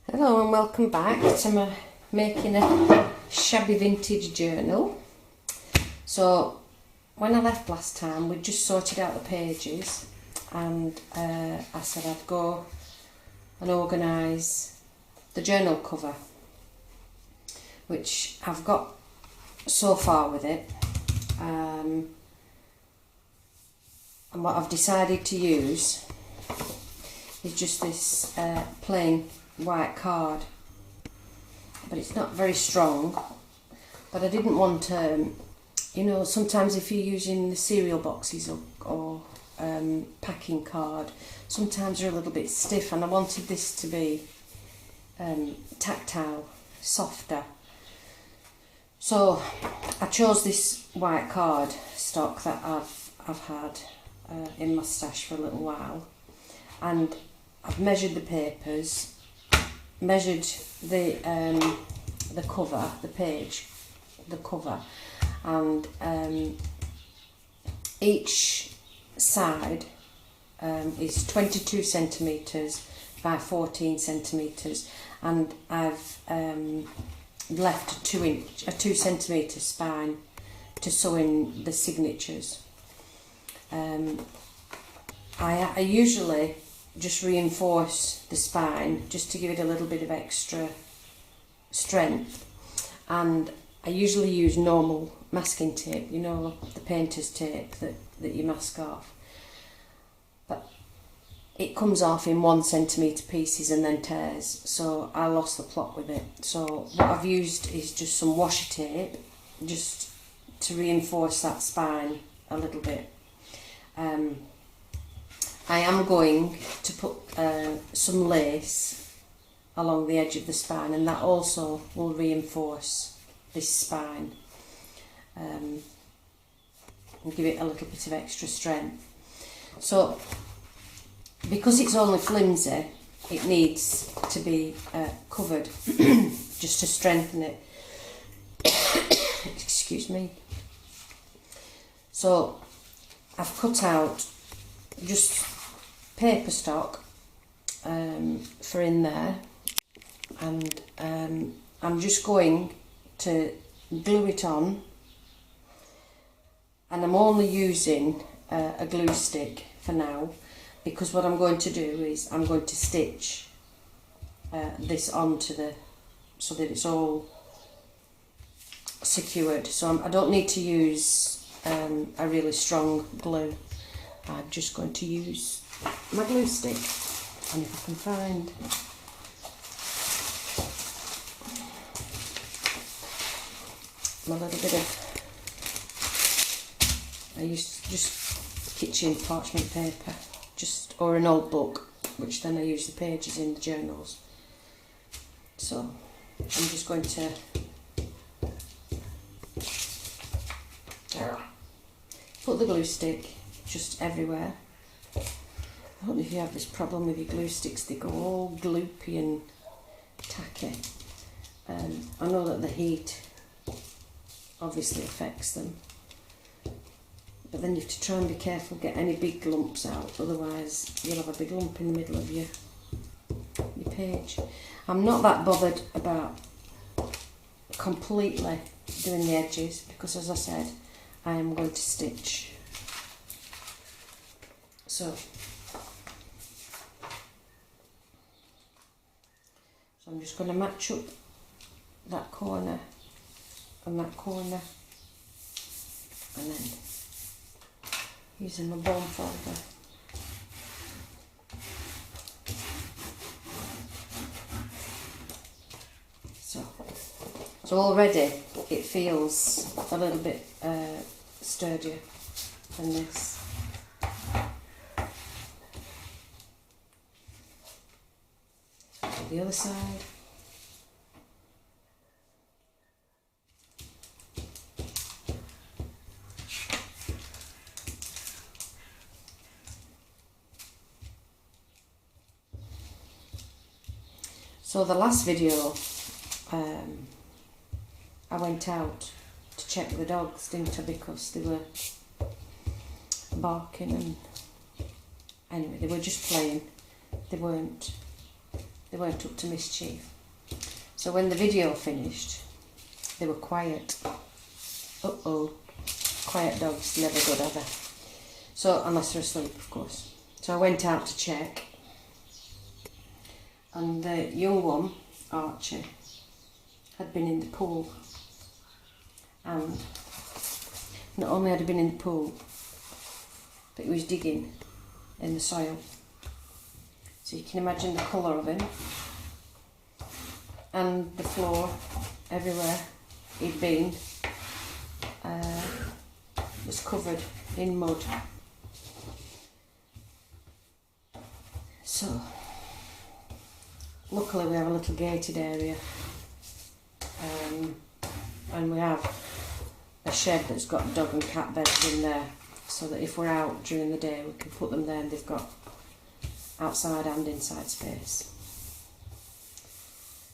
Hello and welcome back to my making a shabby vintage journal. So when I left last time we just sorted out the pages and I said I'd go and organise the journal cover, which I've got so far with it, and what I've decided to use is just this plain white card, but it's not very strong. But I didn't want you know, sometimes if you're using the cereal boxes or packing card, sometimes they're a little bit stiff, and I wanted this to be tactile, softer. So I chose this white card stock that I've had in my stash for a little while, and I've measured the papers, measured the cover, the page, the cover, and each side is 22 centimetres by 14 centimetres, and I've left a 2 centimetre spine to sew in the signatures. I usually just reinforce the spine just to give it a little bit of extra strength, and I usually use normal masking tape, you know, the painter's tape that you mask off, but it comes off in 1 centimetre pieces and then tears, so I lost the plot with it. So what I've used is just some washi tape just to reinforce that spine a little bit. I am going to put some lace along the edge of the spine, and that also will reinforce this spine and give it a little bit of extra strength. So because it's only flimsy, it needs to be covered just to strengthen it. Excuse me. So I've cut out just paper stock for in there, and I'm just going to glue it on, and I'm only using a glue stick for now, because what I'm going to do is I'm going to stitch this onto so that it's all secured. So I don't need to use a really strong glue. I'm just going to use my glue stick, and if I can find my little bit of, I use just kitchen parchment paper, or an old book, which then I use the pages in the journals. So I'm just going to put the glue stick just everywhere. I don't know if you have this problem with your glue sticks, they go all gloopy and tacky. I know that the heat obviously affects them, but then you have to try and be careful, get any big lumps out, otherwise you'll have a big lump in the middle of your page. I'm not that bothered about completely doing the edges, because as I said, I am going to stitch. So I'm just going to match up that corner and that corner, and then using my bone folder so already it feels a little bit sturdier than this. The other side. So the last video I went out to check the dogs, didn't I, because they were barking, and anyway they were just playing, they they weren't up to mischief. So when the video finished, they were quiet. Uh-oh. Quiet dogs, never good, are they? So, unless they're asleep, of course. So I went out to check. And the young one, Archie, had been in the pool. And not only had he been in the pool, but he was digging in the soil. So you can imagine the colour of him. And the floor, everywhere he'd been, was covered in mud. So, luckily we have a little gated area, and we have a shed that's got dog and cat beds in there, so that if we're out during the day we can put them there and they've got outside and inside space.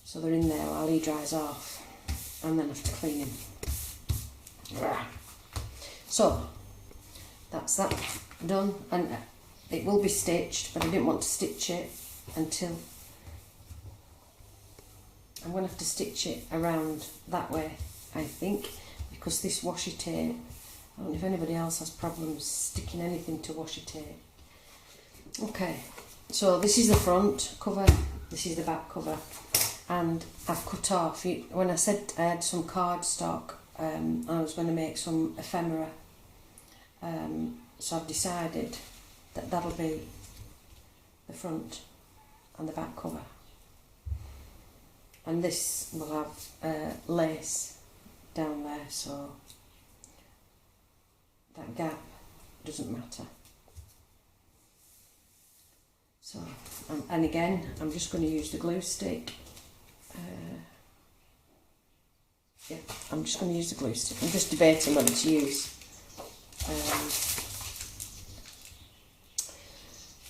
So they're in there while he dries off, and then I have to clean him. So that's that done, and it will be stitched, but I didn't want to stitch it until I'm going to have to stitch it around that way, I think, because this washi tape, I don't know if anybody else has problems sticking anything to washi tape. Okay, so this is the front cover, this is the back cover, and I've cut off, when I said I had some cardstock, I was going to make some ephemera, so I've decided that that'll be the front and the back cover. And this will have lace down there, so that gap doesn't matter. So, and again, I'm just going to use the glue stick. Yeah, I'm just going to use the glue stick. I'm just debating whether to use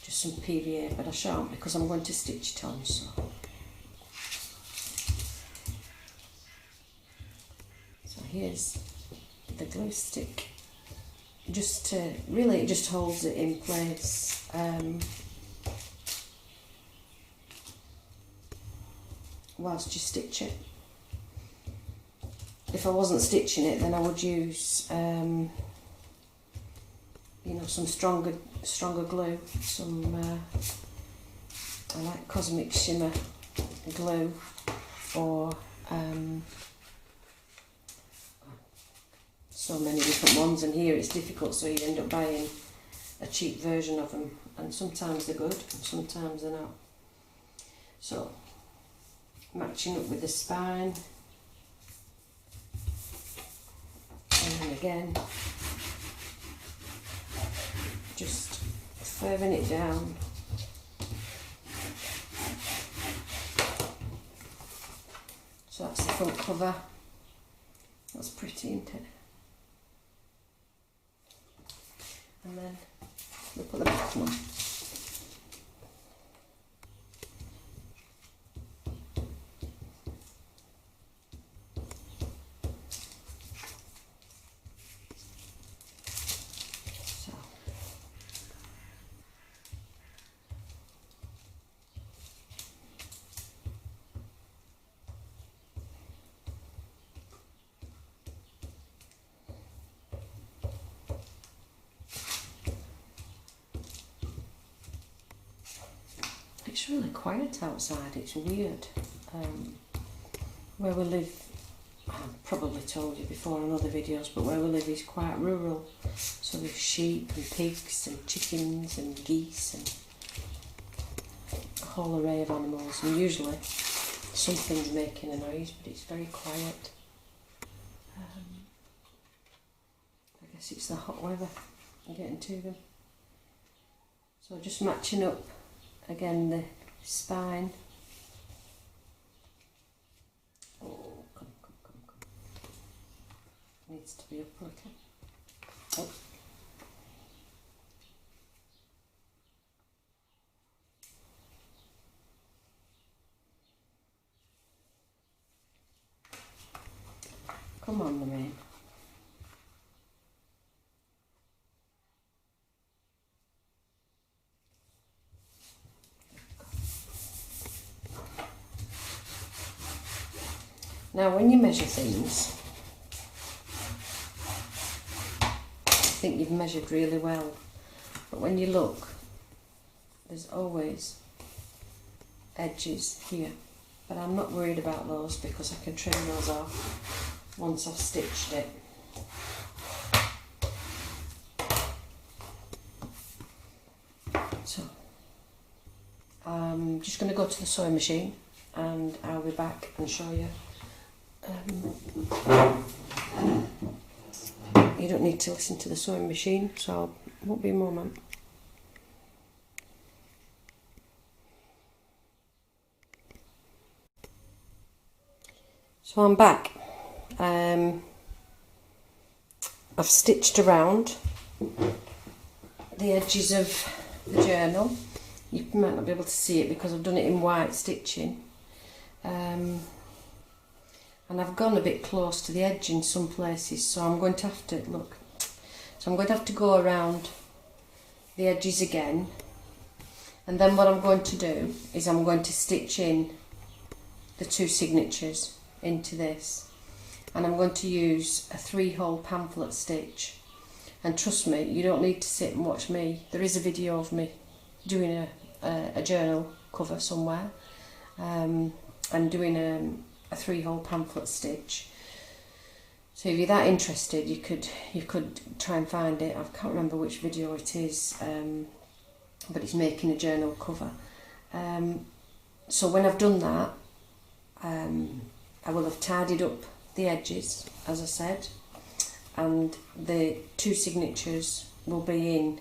just some PVA, but I shan't because I'm going to stitch it on. So here's the glue stick. Just to really, it just holds it in place. Whilst you stitch it. If I wasn't stitching it, then I would use, you know, some stronger glue. Some I like Cosmic Shimmer glue, or so many different ones. And here it's difficult, so you end up buying a cheap version of them. And sometimes they're good, and sometimes they're not. So, matching up with the spine. And then again, just furthering it down. So that's the front cover. That's pretty, isn't it? And then we'll put the back one. It's really quiet outside, it's weird. Where we live, I've probably told you before in other videos, but where we live is quite rural. So there's sheep and pigs and chickens and geese and a whole array of animals. And usually something's making a noise, but it's very quiet. I guess it's the hot weather and getting to them. So just matching up. Again, the spine. Oh, come. Needs to be up a little. Oh. Come on, the man. Now when you measure things, I think you've measured really well, but when you look, there's always edges here, but I'm not worried about those because I can trim those off once I've stitched it. So I'm just going to go to the sewing machine and I'll be back and show you. You don't need to listen to the sewing machine, so it won't be a moment. So I'm back. I've stitched around the edges of the journal. You might not be able to see it because I've done it in white stitching. And I've gone a bit close to the edge in some places, so I'm going to have to, look, so I'm going to have to go around the edges again, and then what I'm going to do is I'm going to stitch in the 2 signatures into this, and I'm going to use a 3-hole pamphlet stitch. And trust me, you don't need to sit and watch me. There is a video of me doing a journal cover somewhere, and doing a 3-hole pamphlet stitch. So if you're that interested, you could try and find it. I can't remember which video it is, but it's making a journal cover. So when I've done that, I will have tidied up the edges, as I said, and the 2 signatures will be in,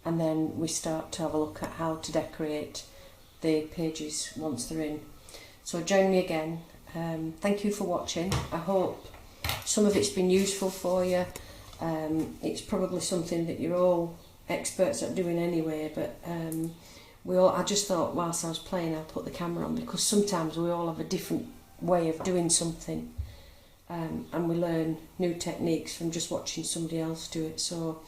and then we start to have a look at how to decorate the pages once they're in. So join me again. Thank you for watching. I hope some of it's been useful for you. It's probably something that you're all experts at doing anyway, but I just thought whilst I was playing I'll put the camera on, because sometimes we all have a different way of doing something, and we learn new techniques from just watching somebody else do it. So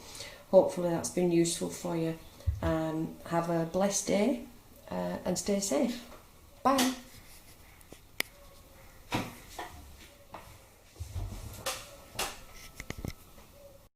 hopefully that's been useful for you. Have a blessed day and stay safe. Bye.